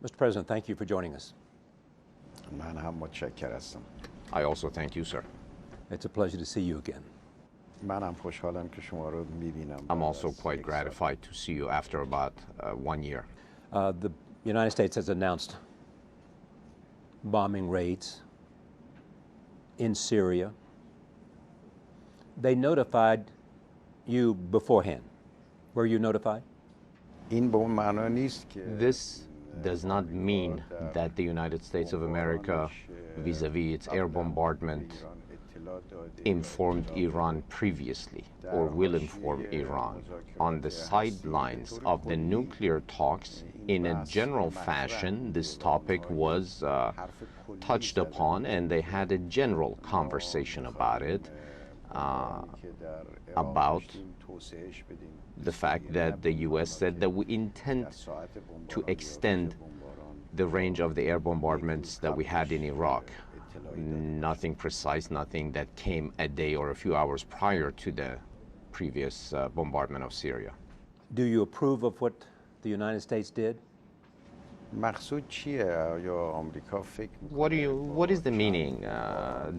Mr. President, thank you for joining us. من هم متشکر هستم. I also thank you, sir. It's a pleasure to see you again. منم خوشحالم که شما رو میبینم. I'm also quite gratified to see you after about 1 year. The United States has announced bombing raids in Syria. They notified you beforehand. Were you notified? این به اون معنا نیست که This does not mean that the United States of America, vis-a-vis its air bombardment, informed Iran previously or will inform Iran. On the sidelines of the nuclear talks, in a general fashion, this topic was touched upon, and they had a general conversation about it, about the fact that the U.S. said that we intend to extend the range of the air bombardments that we had in Iraq. Nothing precise, nothing that came a day or a few hours prior to the previous bombardment of Syria. Do you approve of what the United States did? مقصود چیه؟ یا آمریکا فکر What is the meaning?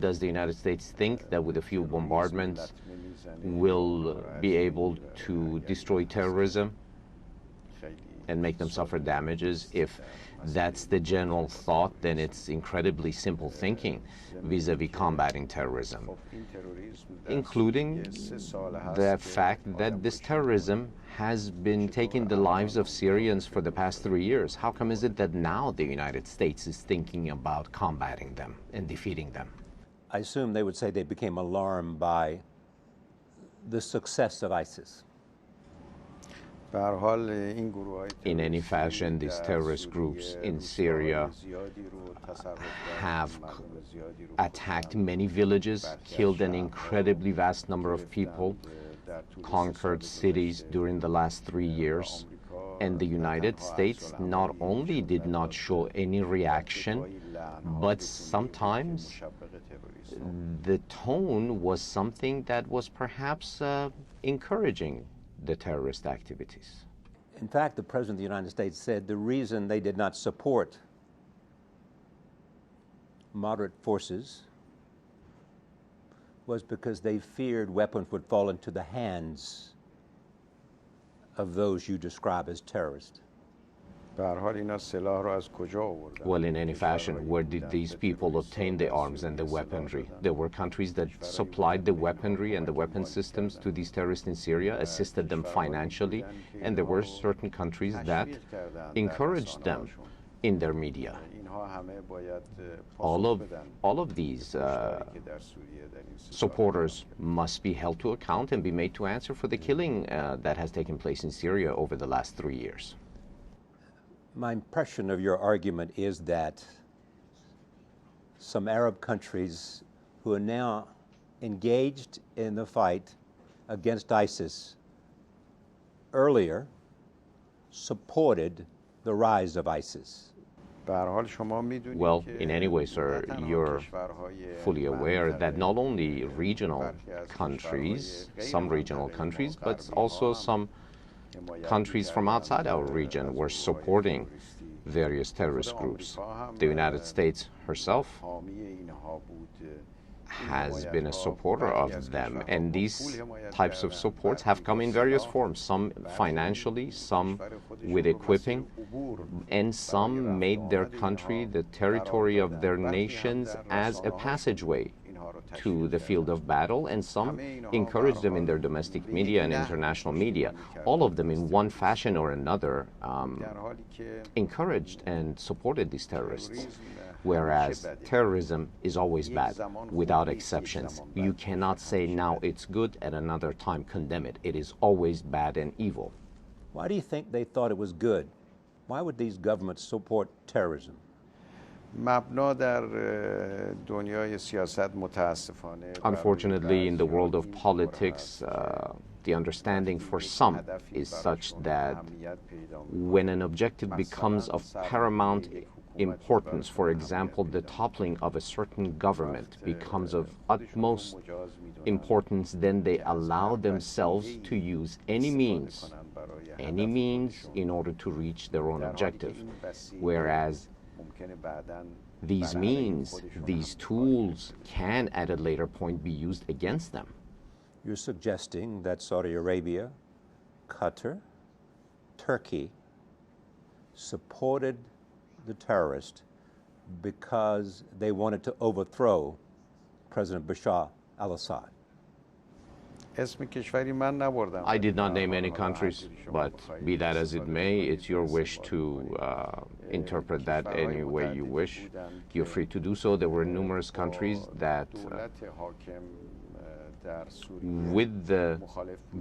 Does the United States think that with a few bombardments will be able to destroy terrorism and make them suffer damages? If that's the general thought, then it's incredibly simple thinking vis-a-vis combating terrorism, including the fact that this terrorism has been taking the lives of Syrians for the past 3 years. How come is it that now the United States is thinking about combating them and defeating them? I assume they would say they became alarmed by the success of ISIS. In any fashion, these terrorist groups in Syria have attacked many villages, killed an incredibly vast number of people, conquered cities during the last 3 years. And the United States not only did not show any reaction, but sometimes the tone was something that was perhaps encouraging the terrorist activities. In fact, the President of the United States said the reason they did not support moderate forces was because they feared weapons would fall into the hands of those you describe as terrorists. Well, in any fashion, where did these people obtain the arms and the weaponry? There were countries that supplied the weaponry and the weapon systems to these terrorists in Syria, assisted them financially, and there were certain countries that encouraged them in their media. All of these supporters must be held to account and be made to answer for the killing that has taken place in Syria over the last 3 years. My impression of your argument is that some Arab countries who are now engaged in the fight against ISIS earlier supported the rise of ISIS. Well, in any way, sir, you're fully aware that not only regional countries, some regional countries, but also some countries from outside our region were supporting various terrorist groups. The United States herself has been a supporter of them, and these types of supports have come in various forms, some financially, some with equipping, and some made their country, the territory of their nations, as a passageway to the field of battle, and some encouraged them in their domestic media and international media. All of them, in one fashion or another, encouraged and supported these terrorists. Whereas terrorism is always bad, without exceptions. You cannot say now it's good and another time condemn it. It is always bad and evil. Why do you think they thought it was good? Why would these governments support terrorism? Unfortunately, in the world of politics, the understanding for some is such that when an objective becomes of paramount importance, for example, the toppling of a certain government becomes of utmost importance, then they allow themselves to use any means any means in order to reach their own objective. Whereas these means, these tools can at a later point be used against them. You're suggesting that Saudi Arabia, Qatar, Turkey supported the terrorist because they wanted to overthrow President Bashar al-Assad. I did not name any countries, but be that as it may, it's your wish to interpret that any way you wish. You're free to do so. There were numerous countries that with the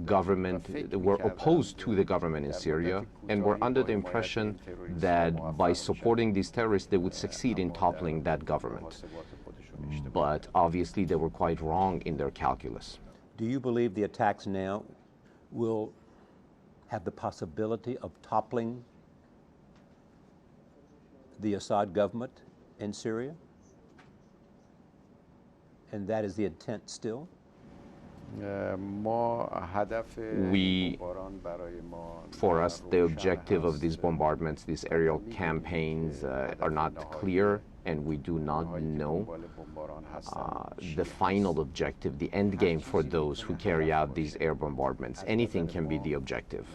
government, were opposed to the government in Syria and were under the impression that by supporting these terrorists they would succeed in toppling that government. But obviously they were quite wrong in their calculus. Do you believe the attacks now will have the possibility of toppling the Assad government in Syria? And that is the intent still? For us, the objective of these bombardments, these aerial campaigns are not clear, and we do not know the final objective, the end game for those who carry out these air bombardments. Anything can be the objective.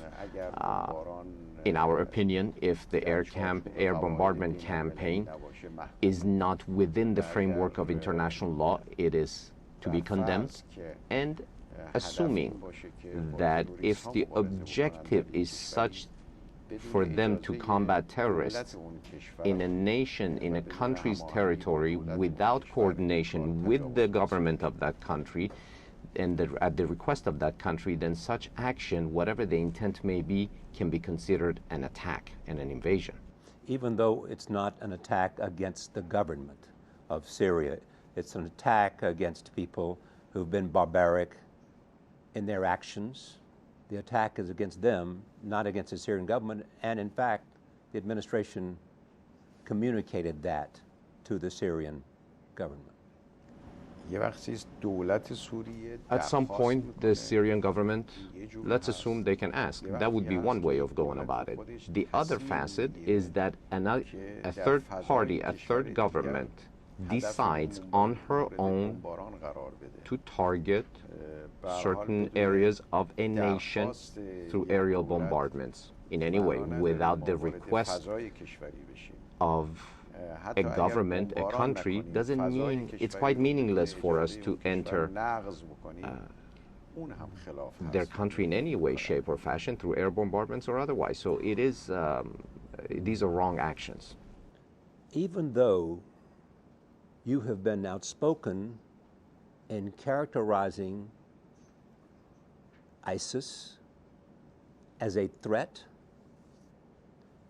In our opinion, if the air bombardment campaign is not within the framework of international law, it is to be condemned, and assuming that if the objective is such for them to combat terrorists in a nation, in a country's territory, without coordination with the government of that country, and at the request of that country, then such action, whatever the intent may be, can be considered an attack and an invasion. Even though it's not an attack against the government of Syria, it's an attack against people who've been barbaric in their actions. The attack is against them, not against the Syrian government, and in fact, the administration communicated that to the Syrian government. At some point, the Syrian government, let's assume they can ask. That would be one way of going about it. The other facet is that a third party, a third government, decides on her own to target certain areas of a nation through aerial bombardments in any way without the request of a government, a country, doesn't mean, it's quite meaningless for us to enter their country in any way, shape, or fashion through air bombardments or otherwise. So it is, these are wrong actions. Even though you have been outspoken in characterizing ISIS as a threat,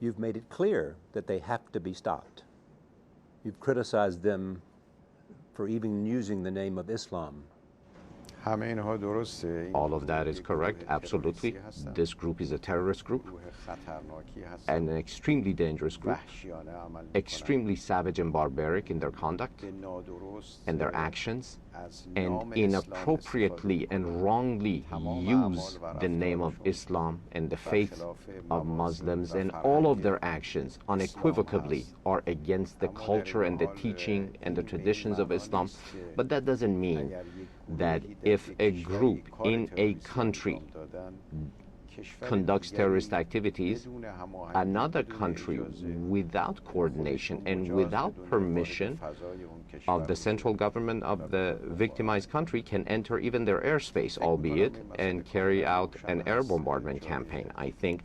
you've made it clear that they have to be stopped. You've criticized them for even using the name of Islam. All of that is correct, absolutely. This group is a terrorist group, and an extremely dangerous group, extremely savage and barbaric in their conduct and their actions, and inappropriately and wrongly use the name of Islam and the faith of Muslims, and all of their actions unequivocally are against the culture and the teaching and the traditions of Islam. But that doesn't mean that if a group in a country conducts terrorist activities, another country, without coordination and without permission of the central government of the victimized country, can enter even their airspace, albeit, and carry out an air bombardment campaign. I think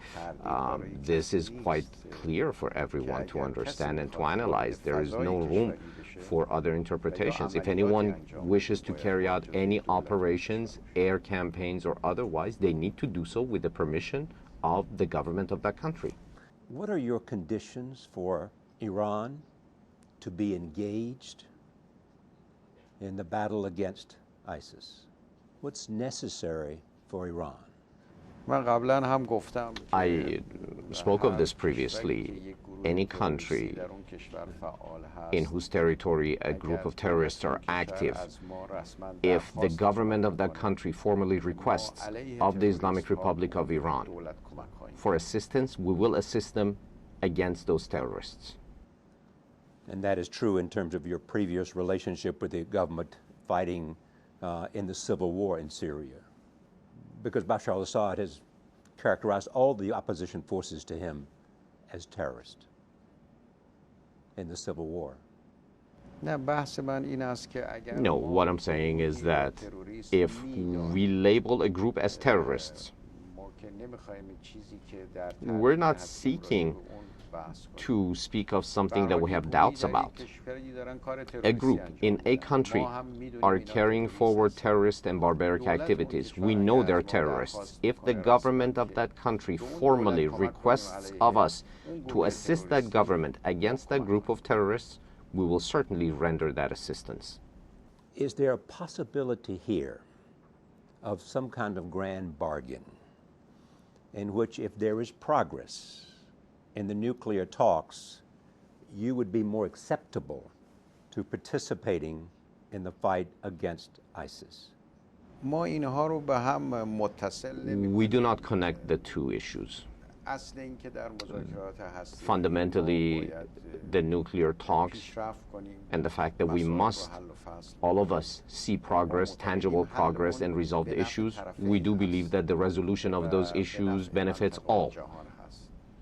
this is quite clear for everyone to understand and to analyze. There is no room for other interpretations. If anyone wishes to carry out any operations, air campaigns or otherwise, they need to do so with the permission of the government of that country. What are your conditions for Iran to be engaged in the battle against ISIS? What's necessary for Iran? I spoke of this previously. Any country in whose territory a group of terrorists are active, if the government of that country formally requests of the Islamic Republic of Iran for assistance, we will assist them against those terrorists. And that is true in terms of your previous relationship with the government fighting in the civil war in Syria. Because Bashar al-Assad has characterized all the opposition forces to him as terrorists in the civil war. No, what I'm saying is that if we label a group as terrorists, we're not seeking to speak of something that we have doubts about. A group in a country are carrying forward terrorist and barbaric activities. We know they're terrorists. If the government of that country formally requests of us to assist that government against that group of terrorists, we will certainly render that assistance. Is there a possibility here of some kind of grand bargain in which, if there is progress in the nuclear talks, you would be more acceptable to participating in the fight against ISIS? We do not connect the two issues. Fundamentally, the nuclear talks and the fact that we must, all of us, see progress, tangible progress, and resolve the issues, we do believe that the resolution of those issues benefits all.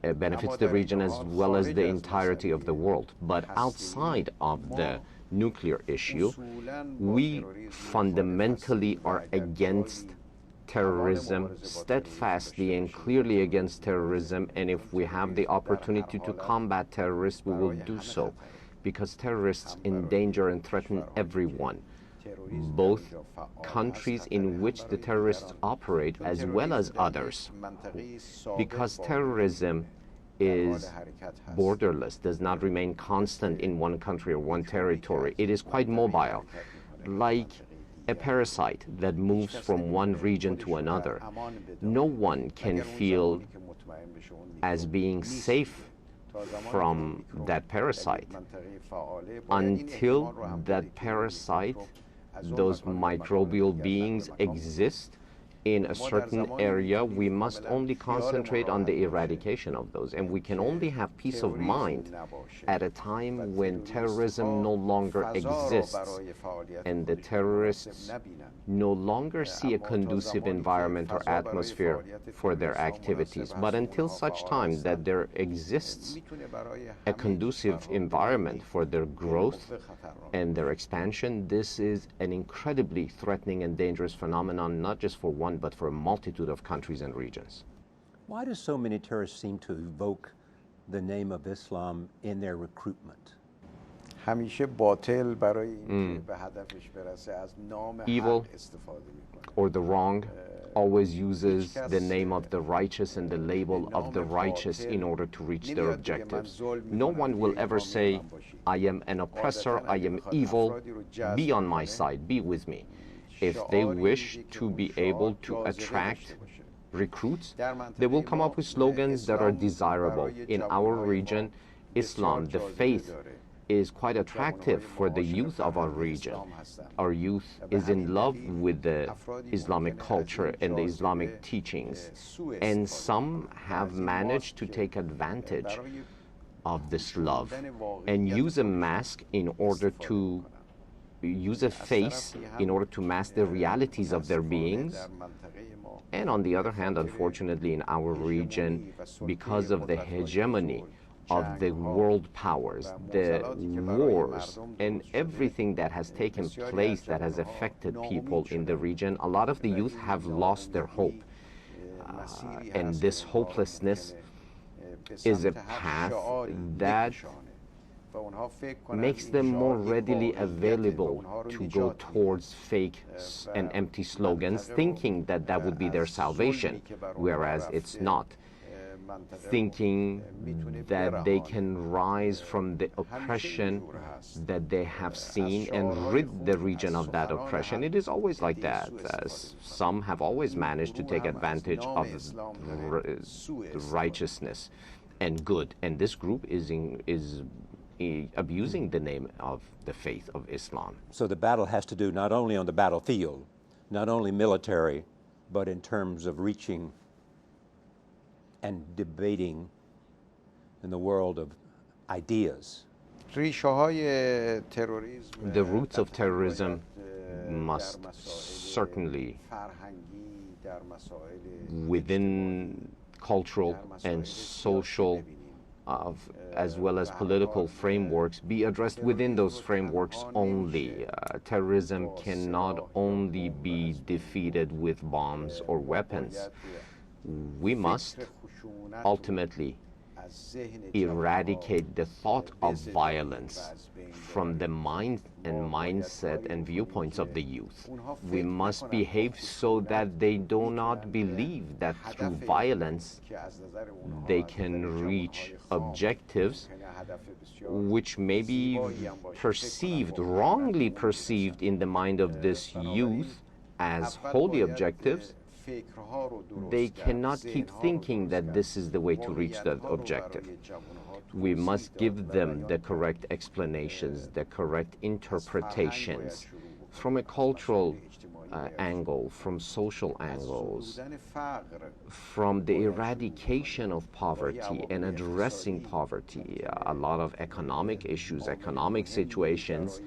It benefits the region as well as the entirety of the world. But outside of the nuclear issue, we fundamentally are against terrorism, steadfastly and clearly against terrorism, and if we have the opportunity to combat terrorists, we will do so, because terrorists endanger and threaten everyone, both countries in which the terrorists operate as well as others, because terrorism is borderless, does not remain constant in one country or one territory. It is quite mobile, like a parasite that moves from one region to another. No one can feel as being safe from that parasite until that parasite, those microbial beings exist in a certain area. We must only concentrate on the eradication of those, and we can only have peace of mind at a time when terrorism no longer exists and the terrorists no longer see a conducive environment or atmosphere for their activities. But until such time that there exists a conducive environment for their growth and their expansion, this is an incredibly threatening and dangerous phenomenon, not just for one, but for a multitude of countries and regions. Why do so many terrorists seem to evoke the name of Islam in their recruitment? Evil or the wrong always uses the name of the righteous and the label of the righteous in order to reach their objectives. No one will ever say, I am an oppressor, I am evil, be on my side, be with me. If they wish to be able to attract recruits, they will come up with slogans that are desirable. In our region, Islam, the faith, is quite attractive for the youth of our region. Our youth is in love with the Islamic culture and the Islamic teachings, and some have managed to take advantage of this love and use a mask in order to use a face in order to mask the realities of their beings. And on the other hand, unfortunately, in our region, because of the hegemony of the world powers, the wars, and everything that has taken place that has affected people in the region, a lot of the youth have lost their hope. And this hopelessness is a path that makes them more readily available to go towards fake and empty slogans, thinking that that would be their salvation, whereas it's not. Thinking that they can rise from the oppression that they have seen and rid the region of that oppression. It is always like that. Some have always managed to take advantage of righteousness and good, and this group is abusing the name of the faith of Islam. So the battle has to do not only on the battlefield, not only military, but in terms of reaching and debating in the world of ideas. ریشه‌های تروریسم The roots of قطعاً terrorism باید، must در مسائل certainly, فرهنگی، در مسائل within cultural در and مسائل سیاسی social, ببینیم. as well as political frameworks, be addressed within those frameworks only. Terrorism cannot only be defeated with bombs or weapons. We must ultimately eradicate the thought of violence from the mind and mindset and viewpoints of the youth. We must behave so that they do not believe that through violence they can reach objectives which may be perceived, wrongly perceived in the mind of this youth as holy objectives. They cannot keep thinking that this is the way to reach that objective. We must give them the correct explanations, the correct interpretations from a cultural angle, from social angles, from the eradication of poverty and addressing poverty. A lot of economic issues, economic situations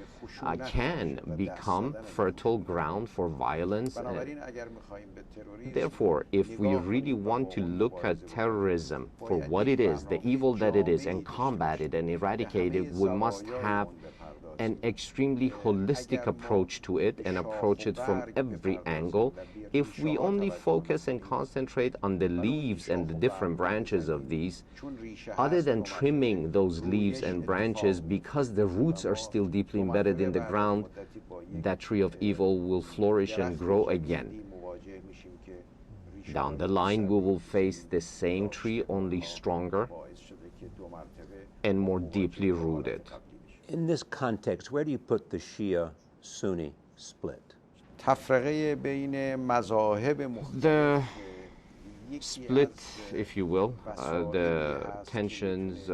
can become fertile ground for violence. Therefore, if we really want to look at terrorism for what it is, the evil that it is, and combat it and eradicate it, we must have an extremely holistic approach to it and approach it from every angle. If we only focus and concentrate on the leaves and the different branches of these, other than trimming those leaves and branches, because the roots are still deeply embedded in the ground, that tree of evil will flourish and grow again. Down the line, we will face the same tree, only stronger and more deeply rooted. In this context, where do you put the Shia-Sunni split? تفرقه بین مذاهب The مختلف split, if you will, the tensions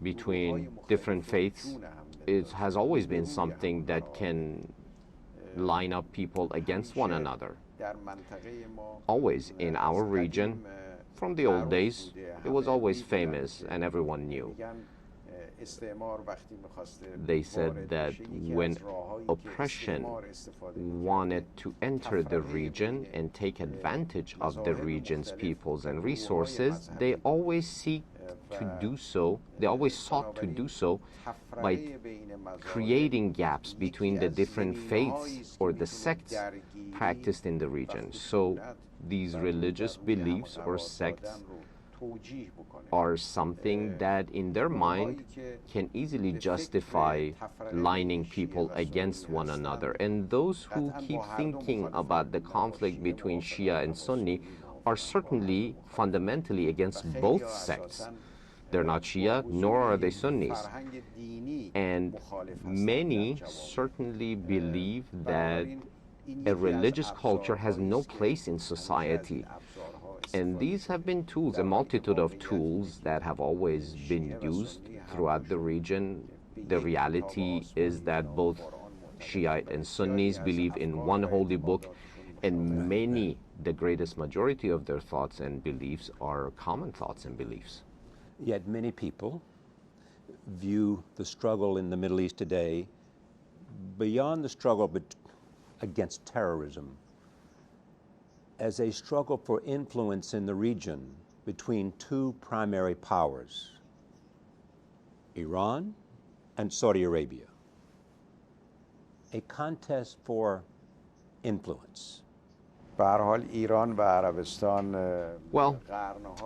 between different faiths, it has always been something that can line up people against one another. Always in our region, from the old days, it was always famous and everyone knew. They said that when oppression wanted to enter the region and take advantage of the region's peoples and resources, they always sought to do so by creating gaps between the different faiths or the sects practiced in the region. So these religious beliefs or sects are something that in their mind can easily justify lining people against one another. And those who keep thinking about the conflict between Shia and Sunni are certainly fundamentally against both sects. They're not Shia, nor are they Sunnis. And many certainly believe that a religious culture has no place in society. And these have been tools, a multitude of tools that have always been used throughout the region. The reality is that both Shiite and Sunnis believe in one holy book, and many, the greatest majority of their thoughts and beliefs are common thoughts and beliefs. Yet many people view the struggle in the Middle East today beyond the struggle against terrorism as a struggle for influence in the region between two primary powers, Iran and Saudi Arabia. A contest for influence. به هر حال ایران و عربستان Well,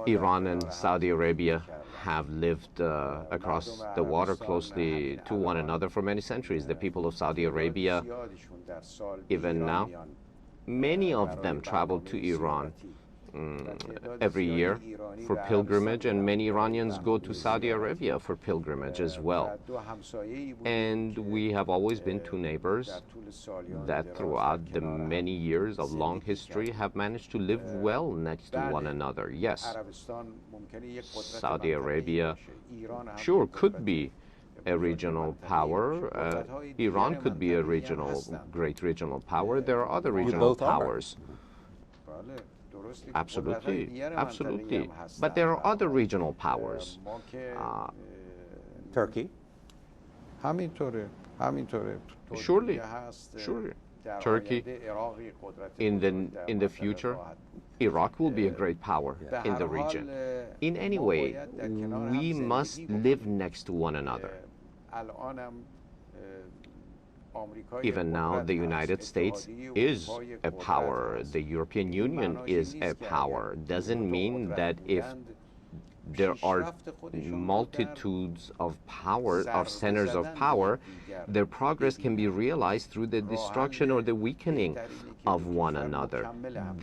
Iran and Saudi Arabia have lived across the water closely to one another for many centuries. The people of Saudi Arabia, even now, many of them travel to Iran every year for pilgrimage, and many Iranians go to Saudi Arabia for pilgrimage as well. And we have always been two neighbors that throughout the many years of long history have managed to live well next to one another. Yes, Saudi Arabia sure could be a regional power. Iran could be a great regional power. There are other regional powers. Absolutely, absolutely. But there are other regional powers. Turkey? همینطوره Surely, ترکیه هست surely. در Turkey, آینده عراقی قدرت in بزرگ در the منطقه future, خواهد بود. Iraq will be a great power به in هر the حال، region. In any ما way, باید در کنار هم we زندگی must بکنیم. live next to one another. الانم آمریکا یک Even now, قدرت the هست. United States اتحادیه is اروپا یک a قدرت power. هست. The European Union معناش is این a نیست که power. اگر Doesn't دو mean قدرت that if بودند، there are پیشرفت خودشون رو در multitudes of power, ضربه of centers of زدن به power, یکدیگر their progress can be ببینند. realized through the destruction or the weakening of one another.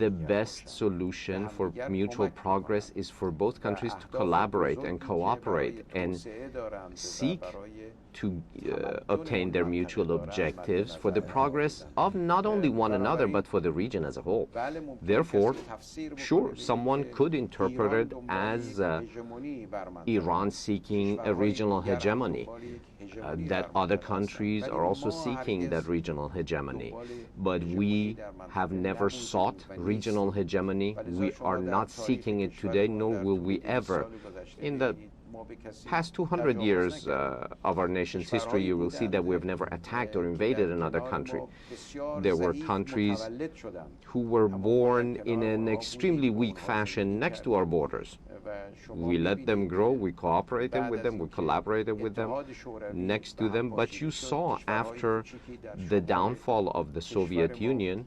The best solution for mutual progress is for both countries to collaborate and cooperate and seek to obtain their mutual objectives for the progress of not only one another but for the region as a whole. Therefore, sure, someone could interpret it as Iran seeking a regional hegemony, that other countries are also seeking that regional hegemony. But we have never sought regional hegemony. We are not seeking it today, nor will we ever. In the past 200 years of our nation's history, you will see that we have never attacked or invaded another country. There were countries who were born in an extremely weak fashion next to our borders. We let them grow, we cooperated with them, we collaborated with them next to them. But you saw after the downfall of the Soviet Union,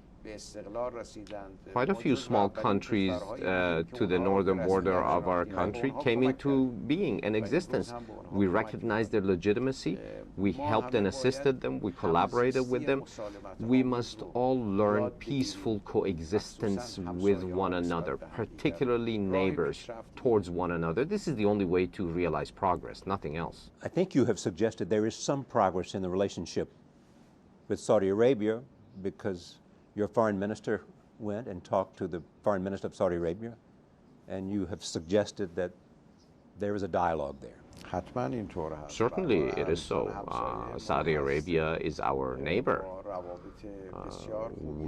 quite a few small countries to the northern border of our country came into being and existence. We recognized their legitimacy, we helped and assisted them, we collaborated with them. We must all learn peaceful coexistence with one another, particularly neighbors towards one another. This is the only way to realize progress, nothing else. I think you have suggested there is some progress in the relationship with Saudi Arabia because your foreign minister went and talked to the foreign minister of Saudi Arabia, and you have suggested that there is a dialogue there. حتما اینطور هست. Certainly it is so. Saudi Arabia is our neighbor.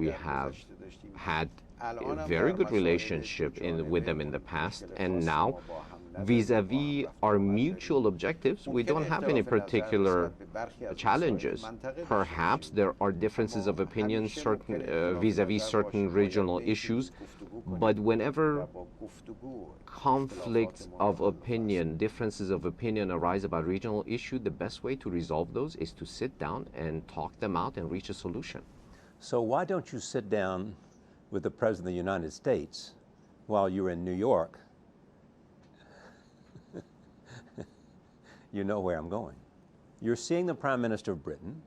We have had a very good relationship with them in the past, and now vis-a-vis our mutual objectives, we don't have any particular challenges. Perhaps there are differences of opinion vis-a-vis certain regional issues, but whenever conflicts of opinion, differences of opinion arise about regional issue, the best way to resolve those is to sit down and talk them out and reach a solution. So why don't you sit down with the President of the United States while you're in New York? You know where I'm going. You're seeing the Prime Minister of Britain.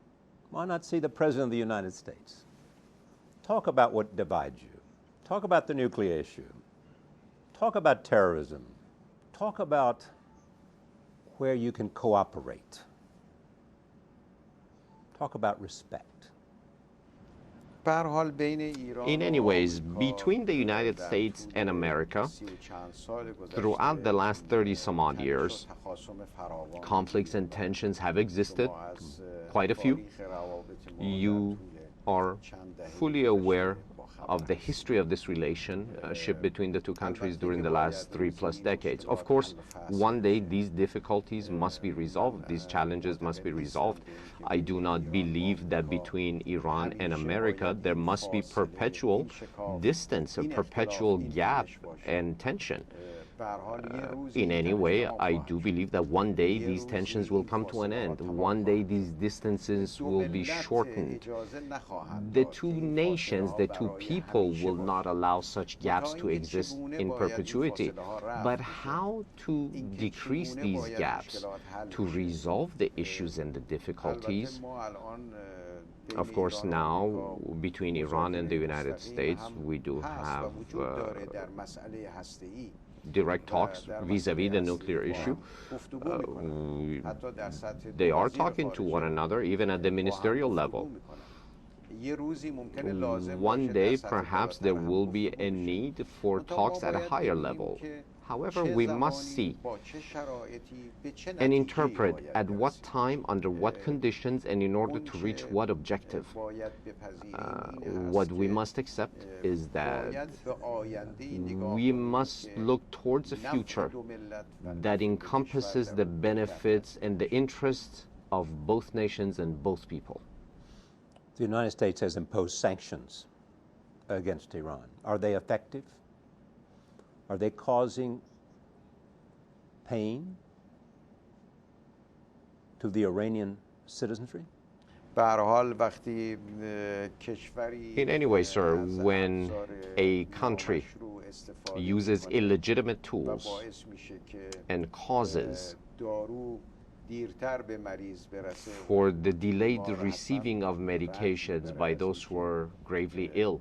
Why not see the President of the United States? Talk about what divides you. Talk about the nuclear issue. Talk about terrorism. Talk about where you can cooperate. Talk about respect. In any ways, between the United States and America, throughout the last 30 some odd years, conflicts and tensions have existed, quite a few. You are fully aware of the history of this relationship between the two countries during the last 3+ decades. Of course, one day these difficulties must be resolved, these challenges must be resolved. I do not believe that between Iran and America there must be perpetual distance, a perpetual gap and tension. In any way, I do believe that one day these tensions will come to an end. One day these distances will be shortened. The two nations, the two people will not allow such gaps to exist in perpetuity. But how to decrease these gaps, to resolve the issues and the difficulties? Of course, now, between Iran and the United States, we do have direct talks vis-a-vis the nuclear issue. They are talking to one another, even at the ministerial level. One day, perhaps, there will be a need for talks at a higher level. However, we must see and interpret at what time, under what conditions, and in order to reach what objective. What we must accept is that we must look towards a future that encompasses the benefits and the interests of both nations and both people. The United States has imposed sanctions against Iran. Are they effective? Are they causing pain to the Iranian citizenry? In any way, sir, when a country uses illegitimate tools and causes for the delayed receiving of medications by those who are gravely ill,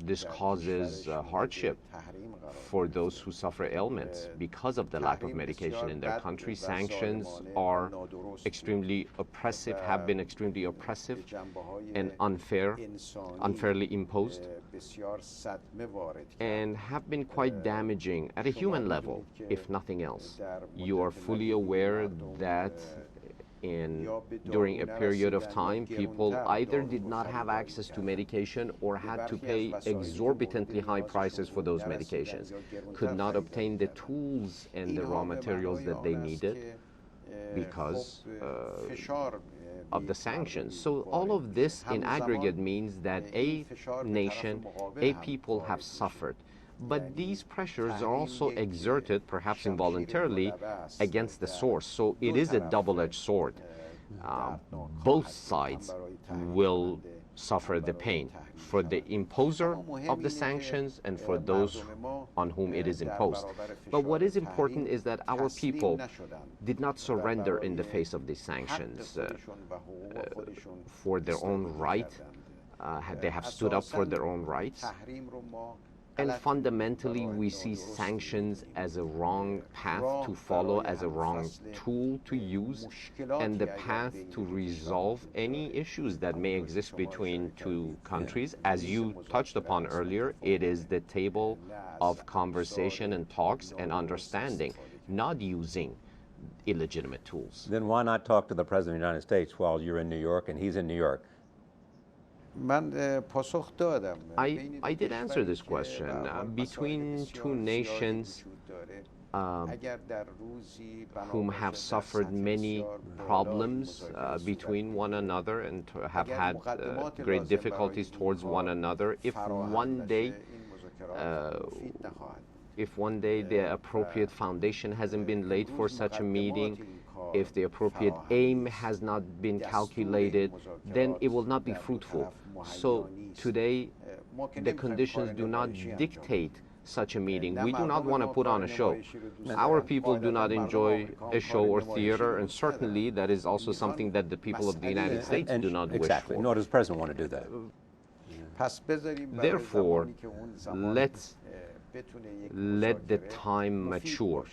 this causes hardship for those who suffer ailments because of the lack of medication in their country. Sanctions are extremely oppressive, have been extremely oppressive and unfairly imposed, and have been quite damaging at a human level, if nothing else. You are fully aware that during a period of time, people either did not have access to medication or had to pay exorbitantly high prices for those medications, could not obtain the tools and the raw materials that they needed because of the sanctions. So all of this in aggregate means that a nation, a people have suffered. But these pressures are also exerted, perhaps involuntarily, against the source. So it is a double-edged sword. Both sides will suffer the pain, for the imposer of the sanctions and for those on whom it is imposed. But what is important is that our people did not surrender in the face of these sanctions for their own right. They have stood up for their own rights. And fundamentally, we see sanctions as a wrong path to follow, as a wrong tool to use, and the path to resolve any issues that may exist between two countries. As you touched upon earlier, it is the table of conversation and talks and understanding, not using illegitimate tools. Then why not talk to the President of the United States while you're in New York and he's in New York? I did answer this question. Between two nations whom have suffered many problems between one another and have had great difficulties towards one another, if one day the appropriate foundation hasn't been laid for such a meeting, if the appropriate aim has not been calculated, then it will not be fruitful. So today, the conditions do not dictate such a meeting. We do not want to put on a show. Our people do not enjoy a show or theater, and certainly that is also something that the people of the United States do not wish for. Nor does the President want to do that. Therefore, let's let the time mature,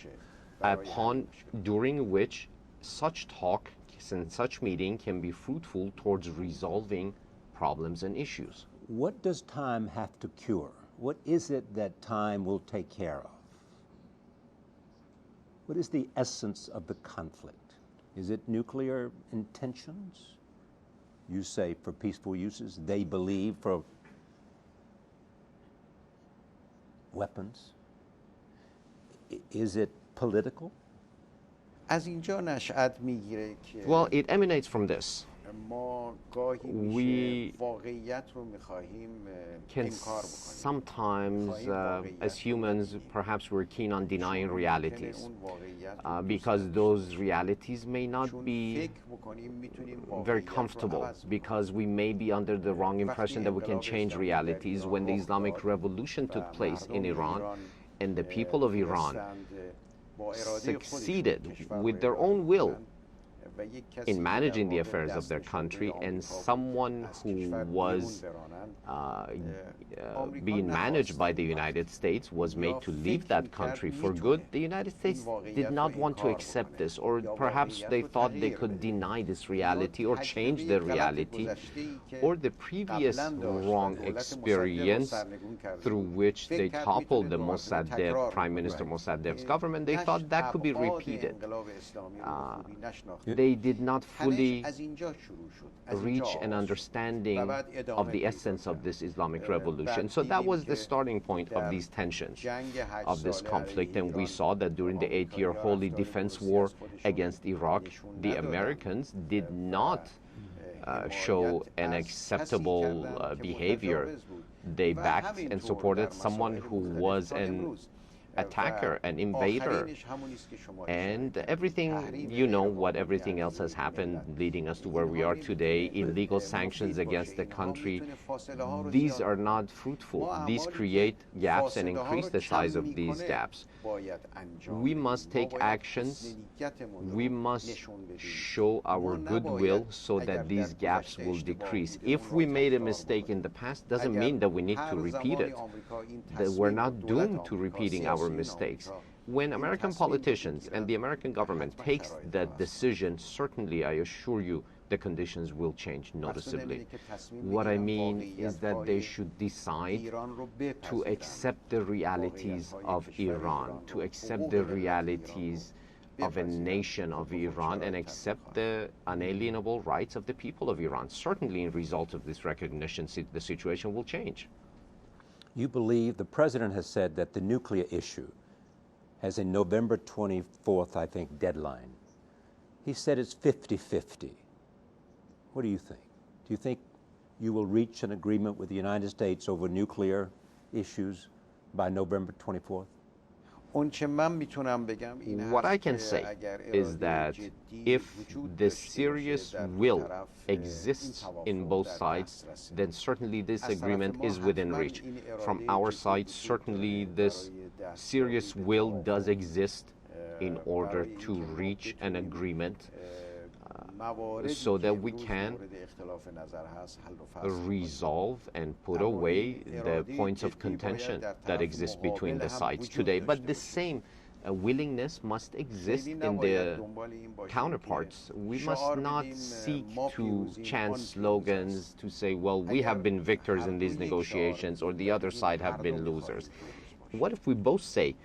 during which such talk and such meeting can be fruitful towards resolving problems and issues. What does time have to cure? What is it that time will take care of? What is the essence of the conflict? Is it nuclear intentions? You say for peaceful uses. They believe for weapons. Is it political? Well, it emanates from this. We can sometimes, as humans, perhaps we're keen on denying realities because those realities may not be very comfortable, because we may be under the wrong impression that we can change realities. When the Islamic Revolution took place in Iran and the people of Iran succeeded with their own will in managing the affairs of their country, and someone who was being managed by the United States was made to leave that country for good. The United States did not want to accept this, or perhaps they thought they could deny this reality or change the reality, or the previous wrong experience through which they toppled the Mossadegh, Prime Minister Mossadegh's government. They thought that could be repeated. They did not fully reach an understanding of the essence of this Islamic revolution. So that was the starting point of these tensions, of this conflict. And we saw that during the 8-year Holy Defense War against Iraq, the Americans did not show an acceptable behavior. They backed and supported someone who was an attacker, an invader, and everything, you know what everything else has happened leading us to where we are today, illegal sanctions against the country. These are not fruitful. These create gaps and increase the size of these gaps. We must take actions. We must show our goodwill so that these gaps will decrease. If we made a mistake in the past, doesn't mean that we need to repeat it. That we're not doomed to repeating our mistakes. When American politicians and the American government takes that decision, certainly, I assure you, the conditions will change noticeably. What I mean is that they should decide to accept the realities of Iran, to accept the realities of a nation of Iran, and accept the unalienable rights of the people of Iran. Certainly, in result of this recognition, the situation will change. You believe the president has said that the nuclear issue has a November 24th, I think, deadline. He said it's 50-50. What do you think? Do you think you will reach an agreement with the United States over nuclear issues by November 24th? What I can say is that if the serious will exists in both sides, then certainly this agreement is within reach. From our side, certainly this serious will does exist in order to reach an agreement so that we can resolve and put away the points of contention that exist between the sides today. But the same willingness must exist in the counterparts. We must not seek to chant slogans to say, well, we have been victors in these negotiations, or the other side have been losers. What if we both say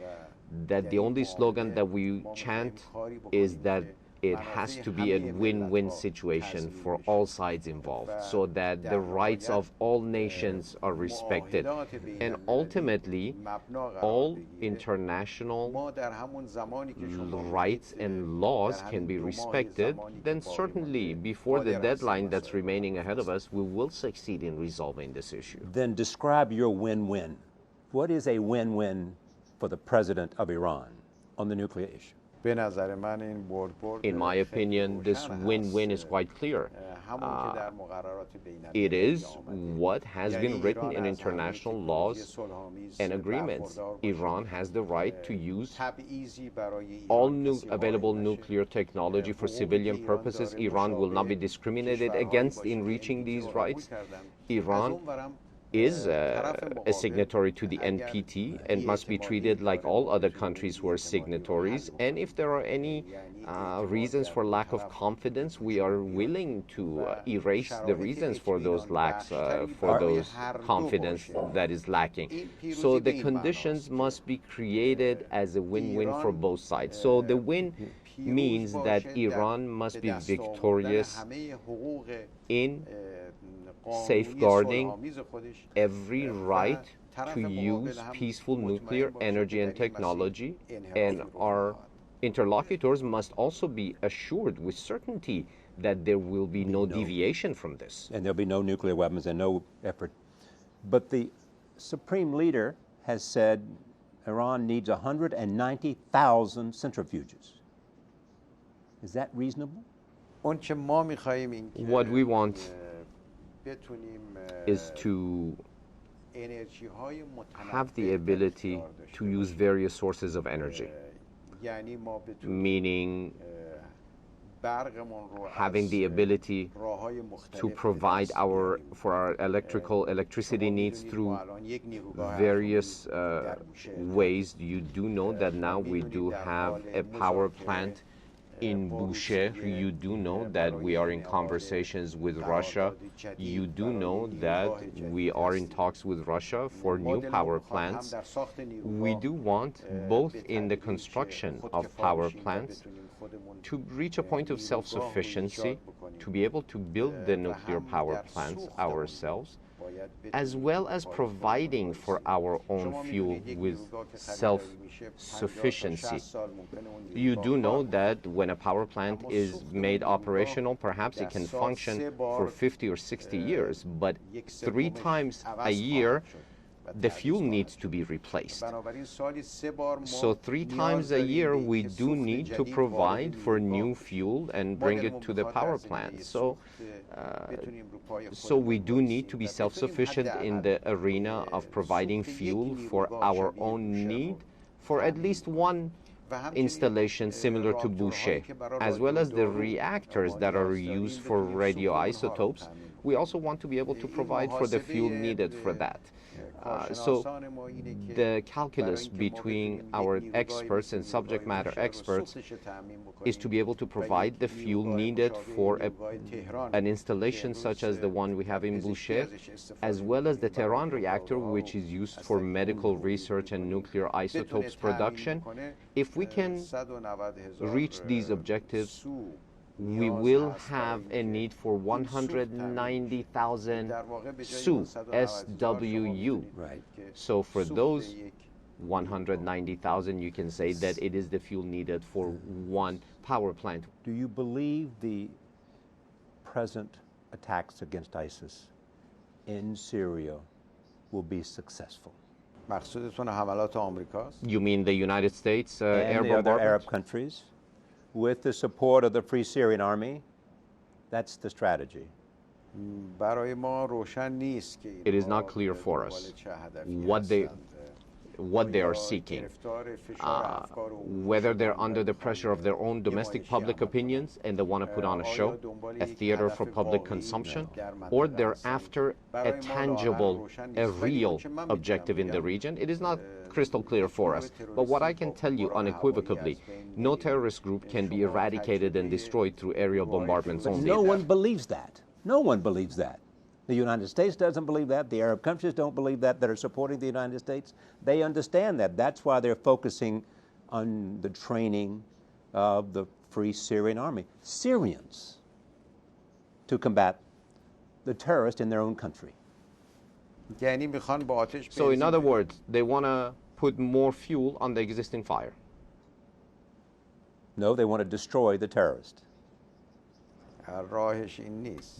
that the only slogan that we chant is that it has to be a win-win situation for all sides involved, so that the rights of all nations are respected, and ultimately all international rights and laws can be respected. Then certainly before the deadline that's remaining ahead of us, we will succeed in resolving this issue. Then describe your win-win. What is a win-win for the president of Iran on the nuclear issue? In my opinion, this win-win is quite clear. It is what has been written in international laws and agreements. Iran has the right to use all available nuclear technology for civilian purposes. Iran will not be discriminated against in reaching these rights. Iran is a signatory to the NPT and must be treated like all other countries who are signatories. And if there are any reasons for lack of confidence, we are willing to erase the reasons for those lacks, for those confidence that is lacking. So the conditions must be created as a win-win for both sides. So the win means that Iran must be victorious in safeguarding every right to use peaceful nuclear energy and technology, and our interlocutors must also be assured with certainty that there will be no deviation from this. And there'll be no nuclear weapons and no effort. But the supreme leader has said Iran needs 190,000 centrifuges. Is that reasonable? What we want is to have the ability to use various sources of energy, meaning having the ability to provide for our electricity needs through various ways. You do know that now we do have a power plant in Boucher. You do know that we are in conversations with Russia. You do know that we are in talks with Russia for new power plants. We do want, both in the construction of power plants, to reach a point of self-sufficiency, to be able to build the nuclear power plants ourselves, as well as providing for our own fuel with self-sufficiency. You do know that when a power plant is made operational, perhaps it can function for 50 or 60 years, but 3 times a year, the fuel needs to be replaced. So 3 times a year, we do need to provide for new fuel and bring it to the power plant. So we do need to be self-sufficient in the arena of providing fuel for our own need for at least one installation similar to Boucher, as well as the reactors that are used for radioisotopes. We also want to be able to provide for the fuel needed for that. So the calculus between our experts and subject matter experts is to be able to provide the fuel needed for an installation such as the one we have in Boucher, as well as the Tehran reactor, which is used for medical research and nuclear isotopes production. If we can reach these objectives, we will have a need for 190,000 SWU. Right. So for those 190,000, you can say that it is the fuel needed for one power plant. Do you believe the present attacks against ISIS in Syria will be successful? You mean the United States air and the other bombardment? Arab countries, with the support of the Free Syrian Army? That's the strategy. It is not clear for us what they are seeking, whether they're under the pressure of their own domestic public opinions and they want to put on a show, a theater for public consumption, or they're after a tangible, a real objective in the region. It is not crystal clear for us. But what I can tell you unequivocally, no terrorist group can be eradicated and destroyed through aerial bombardments only. No one believes that. No one believes that. The United States doesn't believe that. The Arab countries don't believe that are supporting the United States. They understand that. That's why they're focusing on the training of the Free Syrian Army, Syrians, to combat the terrorists in their own country. So in other words, they want to put more fuel on the existing fire. No, they want to destroy the terrorist.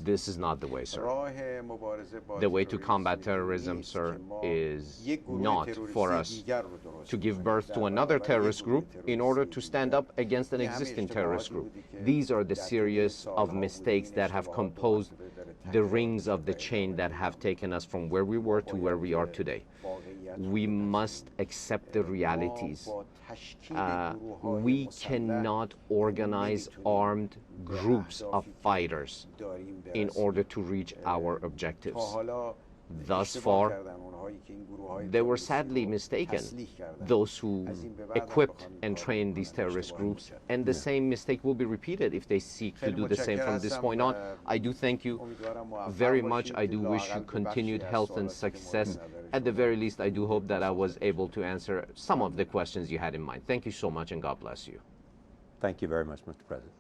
This is not the way, sir. The way to combat terrorism, sir, is not for us to give birth to another terrorist group in order to stand up against an existing terrorist group. These are the series of mistakes that have composed the rings of the chain that have taken us from where we were to where we are today. We must accept the realities. We cannot organize armed groups of fighters in order to reach our objectives. Thus far, they were sadly mistaken, those who equipped and trained these terrorist groups, and the same mistake will be repeated if they seek to do the same from this point on. I do thank you very much. I do wish you continued health and success. At the very least, I do hope that I was able to answer some of the questions you had in mind. Thank you so much, and God bless you. Thank you very much, Mr. President.